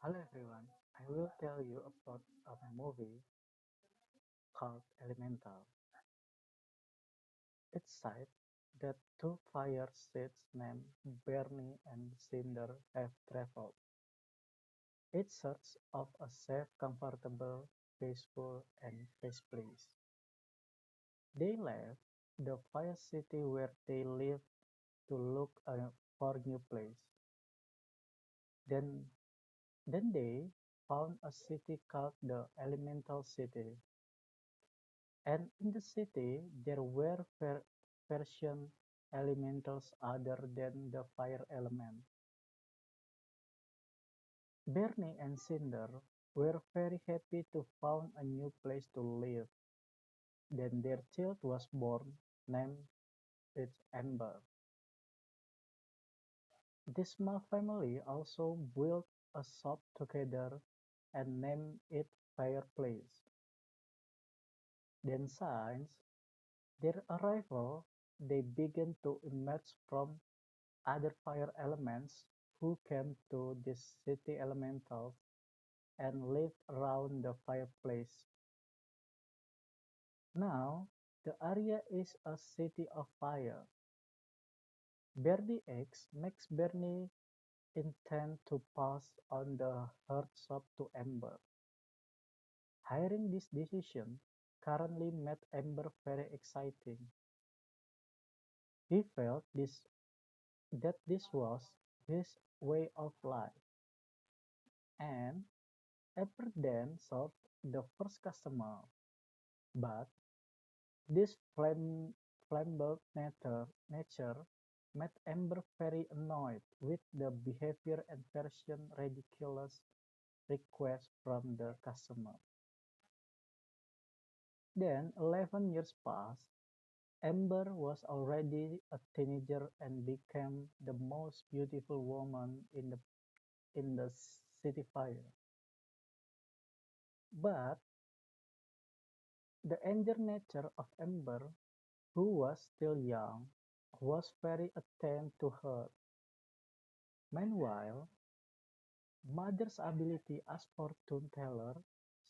Hello everyone, I will tell you about a movie called Elemental. It's said that two fire seeds named Bernie and Cinder have traveled, each search of a safe, comfortable, peaceful, and peace place. They left the fire city where they lived to look for new place. Then, then they found a city called the Elemental City. And in the city there were Persian elementals other than the fire element. Bernie and Cinder were very happy to found a new place to live. Then their child was born, named it Amber. This small family also built a shop together and named it Fireplace. Then since their arrival, they began to emerge from other fire elements who came to this city elementals and lived around the fireplace. Now, the area is a city of fire. Bernie X makes Bernie intend to pass on the heartthrob to Amber. Hiring this decision currently made Amber very exciting. He felt that this was his way of life, and Amber then served the first customer. But this flamboyant nature made Amber very annoyed with the behavior and Persian ridiculous requests from the customer. Then 11 years passed. Amber was already a teenager and became the most beautiful woman in the city fire. But the anger nature of Amber, who was still young, was very attentive to her. Meanwhile, Mother's ability as fortune teller,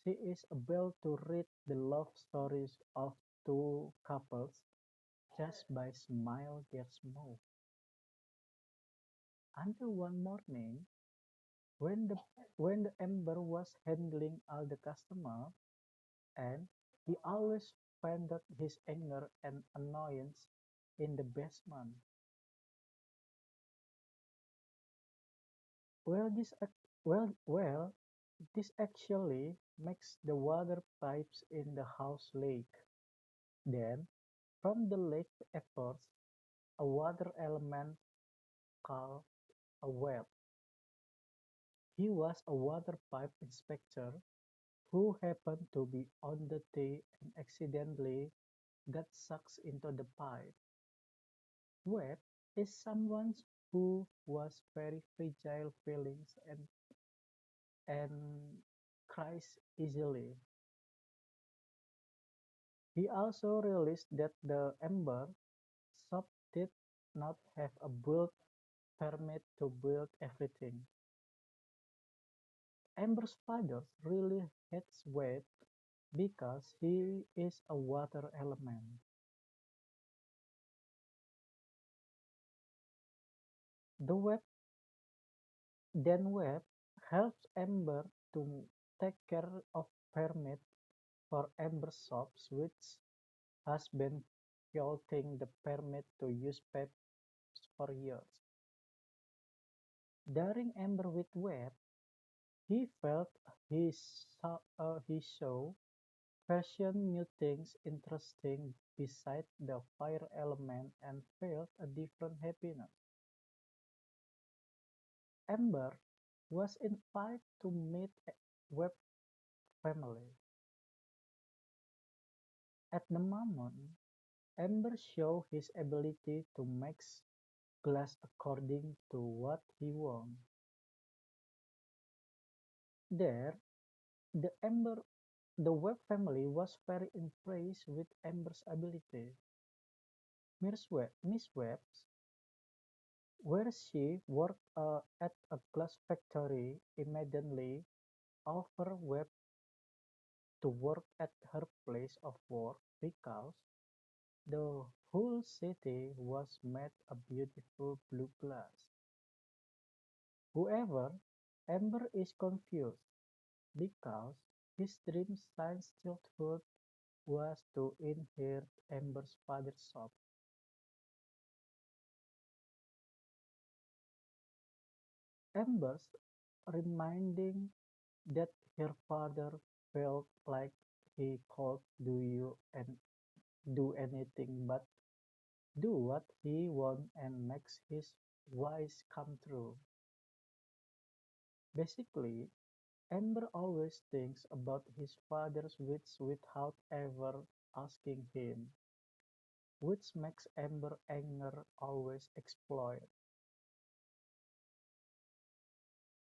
she is able to read the love stories of two couples just by smile their mouth. Until one morning, when the when the Ember was handling all the customer, and he always vented his anger and annoyance in the basement. Well, this actually makes the water pipes in the house leak. Then, from the lake emerged a water element called a web. He was a water pipe inspector who happened to be on duty and accidentally got sucked into the pipe. Web is someone who was very fragile feelings and cries easily. He also realized that the Ember shop did not have a build permit to build everything. Amber's father really hates Wade because he is a water element. The Web Web helps Amber to take care of permit for Amber's shops which has been fighting the permit to use pipes for years. During Amber with Web, he felt he saw fashion new things interesting beside the fire element and felt a different happiness. Amber was invited to meet Webb family. At the moment, Amber showed his ability to mix glass according to what he wants. There, the Amber the Webb family was very impressed with Amber's ability. Miss Webb where she worked at a glass factory, immediately overwhelmed to work at her place of work because the whole city was made of beautiful blue glass. However, Amber is confused because his dream since childhood was to inherit Amber's father's shop. Amber's reminding that her father felt like he could do anything but do what he wants and makes his wish come true. Basically, Amber always thinks about his father's wish without ever asking him, which makes Amber anger always explode.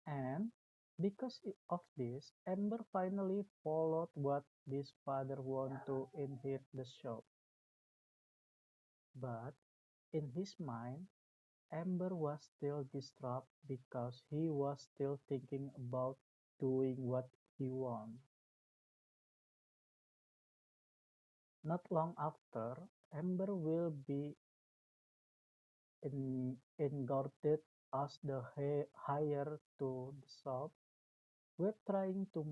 And because of this, Amber finally followed what this father wanted to inherit the shop. But in his mind, Amber was still disturbed because he was still thinking about doing what he wanted. Not long after, Amber will be invited as the heir to the shop. We're trying to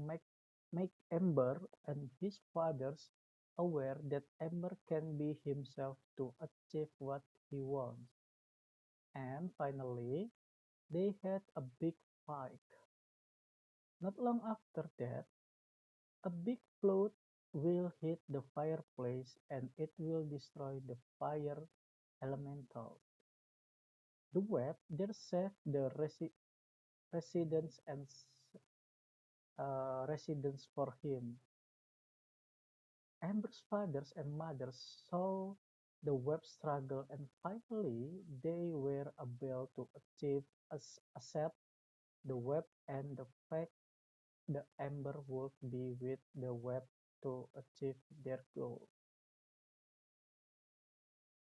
make Amber and his fathers aware that Amber can be himself to achieve what he wants. And finally, they had a big fight. Not long after that, a big flood will hit the fireplace and it will destroy the fire elemental. The web there saved the residents and residents for him. Amber's fathers and mothers saw the web struggle and finally they were able to achieve accept the web and the fact the Amber would be with the web to achieve their goal.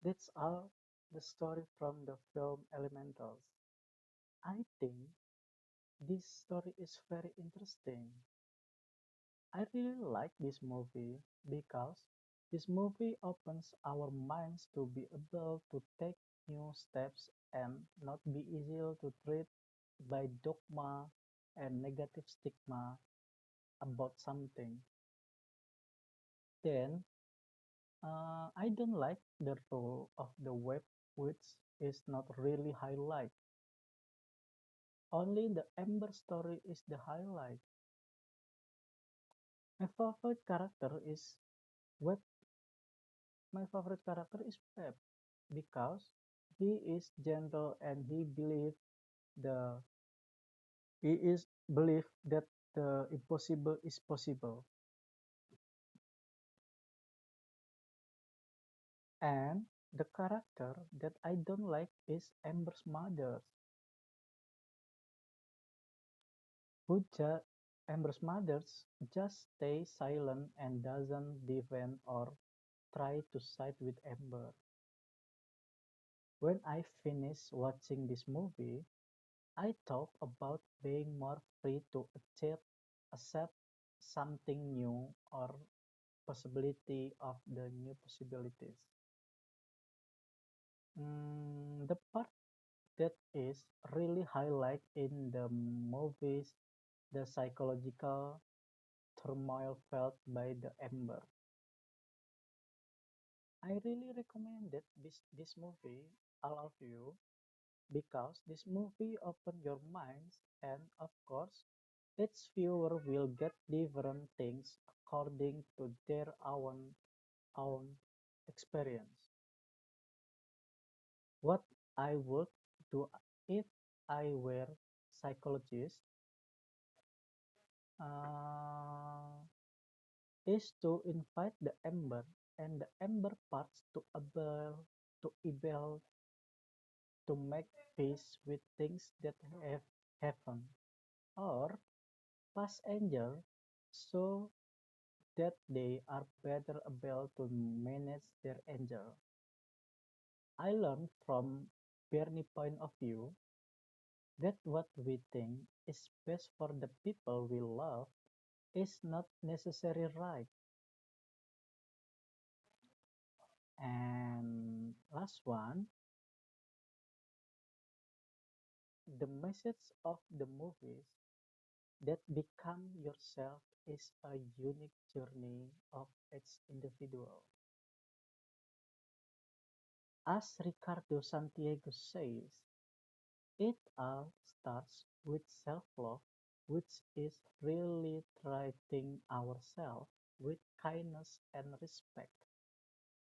That's all the story from the film Elementals. I think this story is very interesting. I really like this movie because this movie opens our minds to be able to take new steps and not be easy to treat by dogma and negative stigma about something. Then, I don't like the role of the web which is not really highlight. Only the Amber story is the highlight. My favorite character is Web. My favorite character is Web because he is gentle and the he is believe that the impossible is possible. And the character that I don't like is Amber's mother, who just Amber's mother just stays silent and doesn't defend or try to side with Amber. When I finished watching this movie, I thought about being more free to accept something new or possibility of the new possibilities. The part that is really highlight in the movies the psychological turmoil felt by the Amber. I really recommended this movie all of you because this movie open your minds and of course each viewer will get different things according to their own experience. What I would do if I were psychologist uh, is to invite the Amber and the Amber parts to able to make peace with things that have happened or past angel so that they are better able to manage their anger. I learned from Bernie point of view, that what we think is best for the people we love is not necessarily right. And last one, the message of the movies that become yourself is a unique journey of each individual. As Ricardo Santiago says, it all starts with self-love, which is really treating ourselves with kindness and respect.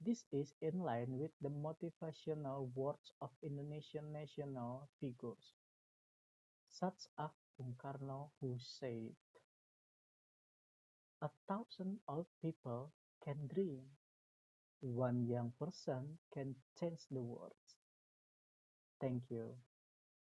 This is in line with the motivational words of Indonesian national figures, such as Bung Karno, who said, "A thousand old people can dream, one young person can change the world." Thank you.